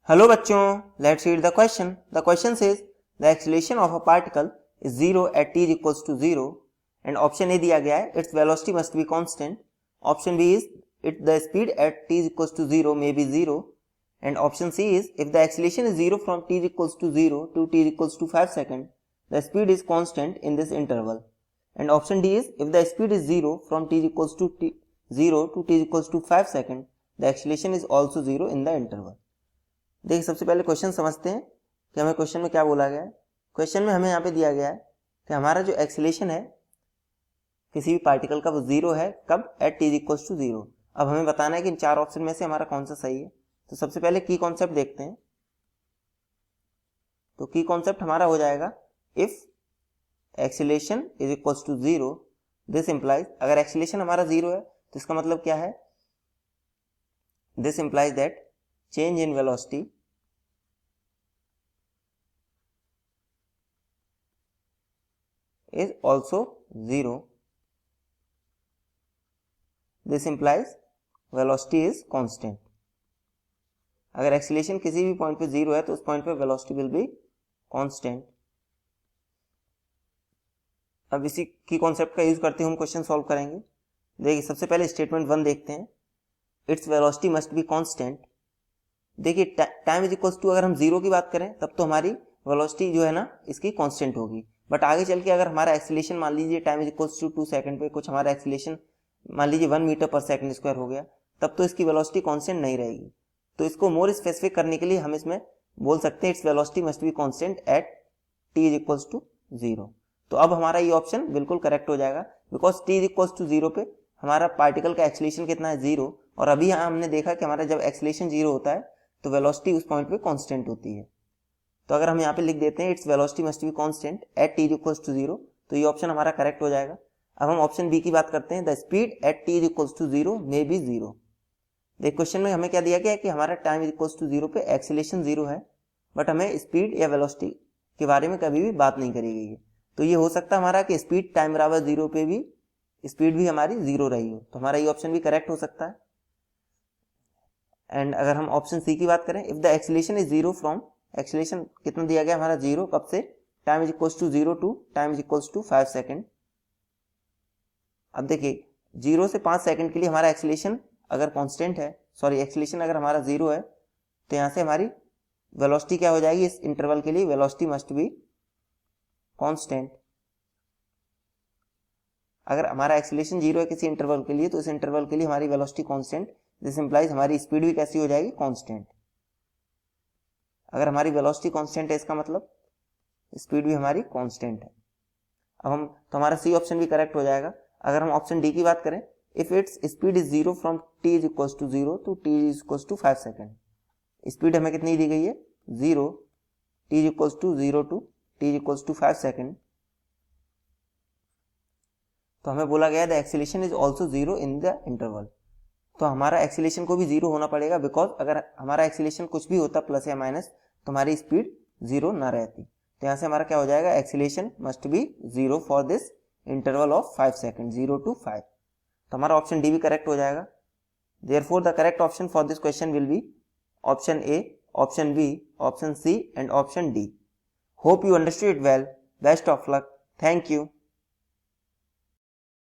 Hello बच्चों, let's read the question. The question says the acceleration of a particle is 0 at t equals to 0 and option A दिया गया है it's velocity must be constant. Option B is it the speed at t equals to 0 may be 0 and option C is if the acceleration is 0 from t equals to 0 to t equals to 5 second the speed is constant in this interval and option D is if the speed is 0 from t equals to 0 to t equals to 5 second the acceleration is also 0 in the interval. देखिए, सबसे पहले question समझते हैं कि हमें question में क्या बोला गया है. क्वेश्चन में हमें यहाँ पे दिया गया है कि हमारा जो एक्सीलरेशन है किसी भी पार्टिकल का वो 0 है कब, एट t इक्वल्स टू 0. अब हमें बताना है कि इन चार ऑप्शन में से हमारा कौन सा सही है. तो सबसे पहले की कॉन्सेप्ट देखते हैं. तो की कॉन्सेप्ट हमारा हो जाएगा if acceleration is equals to 0 this implies, अगर एक्सीलरेशन हमारा 0 है तो इसका मतलब क्या है, this implies that change in velocity is also 0. This implies velocity is constant. अगर एक्सीलरेशन किसी भी पॉइंट पे 0 है तो उस पॉइंट पे वेलोसिटी विल बी कांस्टेंट. अब इसी की कॉन्सेप्ट का यूज करते हुए हम क्वेश्चन सॉल्व करेंगे. देखिए, सबसे पहले स्टेटमेंट 1 देखते हैं. It's velocity must be constant. देखिए, टाइम इज इक्वल्स टू, अगर हम 0 की बात करें तब तो हमारी वेलोसिटी जो है ना इसकी कांस्टेंट होगी. बट आगे चल के अगर हमारा एक्सीलरेशन मान लीजिए time is equals to 2 second पे कुछ हमारा एक्सीलरेशन मान लीजिए 1 मीटर पर सेकंड स्क्वायर हो गया, तब तो इसकी वेलोसिटी कांस्टेंट नहीं रहेगी. तो इसको मोर स्पेसिफिक करने के लिए हम इसमें बोल सकते हैं it's velocity must be constant at t is equals to 0. तो अब हमारा ये ऑप्शन बिल्कुल करेक्ट हो जाएगा because t is equals to 0 पे हमारा पार्टिकल का एक्सीलरेशन कितना है, 0. और अभी यहाँ हमने देखा कि हमारा जब एक्सीलरेशन 0 होता है तो वेलोसिटी उस पॉइंट पे कांस्टेंट होती है. तो अगर हम यहाँ पे लिख देते हैं it's velocity must be constant at t equals to 0, तो ये ऑप्शन हमारा करेक्ट हो जाएगा. अब हम ऑप्शन बी की बात करते हैं. The speed at t equals to 0 may be 0. देख, क्वेश्चन में हमें क्या दिया गया है कि हमारा टाइम इक्वल्स टू 0 पे एक्सीलरेशन 0 है, बट हमें स्पीड या वेलोसिटी के बारे में कभी भी बात नहीं करी गई है. तो ये हो सकता है हमारा कि स्पीड टाइम बराबर 0 पे भी स्पीड भी हमारी 0 रही हो, तो हमारा ये ऑप्शन भी करेक्ट हो सकता है. एंड अगर हम ऑप्शन सी की बात करें, if the acceleration is 0 from, acceleration कितना दिया गया हमारा 0 कब से, time is equals to 0 to time is equals to 5 second. अब देखिए, 0 से 5 सेकंड के लिए हमारा एक्सीलरेशन अगर कांस्टेंट है, सॉरी एक्सीलरेशन अगर हमारा 0 है तो यहाँ से हमारी वेलोसिटी क्या हो जाएगी, इस इंटरवल के लिए वेलोसिटी मस्ट बी कांस्टेंट. अगर हमारा एक्सीलरेशन 0 है किसी इंटरवल के लिए तो इस इंटरवल के लिए हमारी वेलोसिटी कांस्टेंट. दिस इंप्लाइज हमारी स्पीड भी कैसी हो जाएगी, कांस्टेंट. अगर हमारी वेलोसिटी कांस्टेंट है इसका मतलब स्पीड भी हमारी कांस्टेंट है. अब हम तो हमारा सी ऑप्शन भी करेक्ट हो जाएगा. अगर हम ऑप्शन डी की बात करें, if it's speed is 0 from t is equals to 0 to t is equals to 5 second. Speed हमें कितनी दी गई है, 0, t is equals to 0 to t is equals to 5 second. तो हमें बोला गया the acceleration is also 0 in the interval. तो हमारा एक्सीलरेशन को भी 0 होना पड़ेगा बिकॉज अगर हमारा एक्सीलरेशन कुछ भी होता प्लस या माइनस तो हमारी स्पीड 0 ना रहती. तो यहाँ से हमारा क्या हो जाएगा, acceleration must be 0 for this interval of 5 second, 0 to 5. तो हमारा ऑप्शन डी भी करेक्ट हो जाएगा. Therefore the correct option for this question will be option A, option B, option C and option D. Hope you understood it well. Best of luck. Thank you.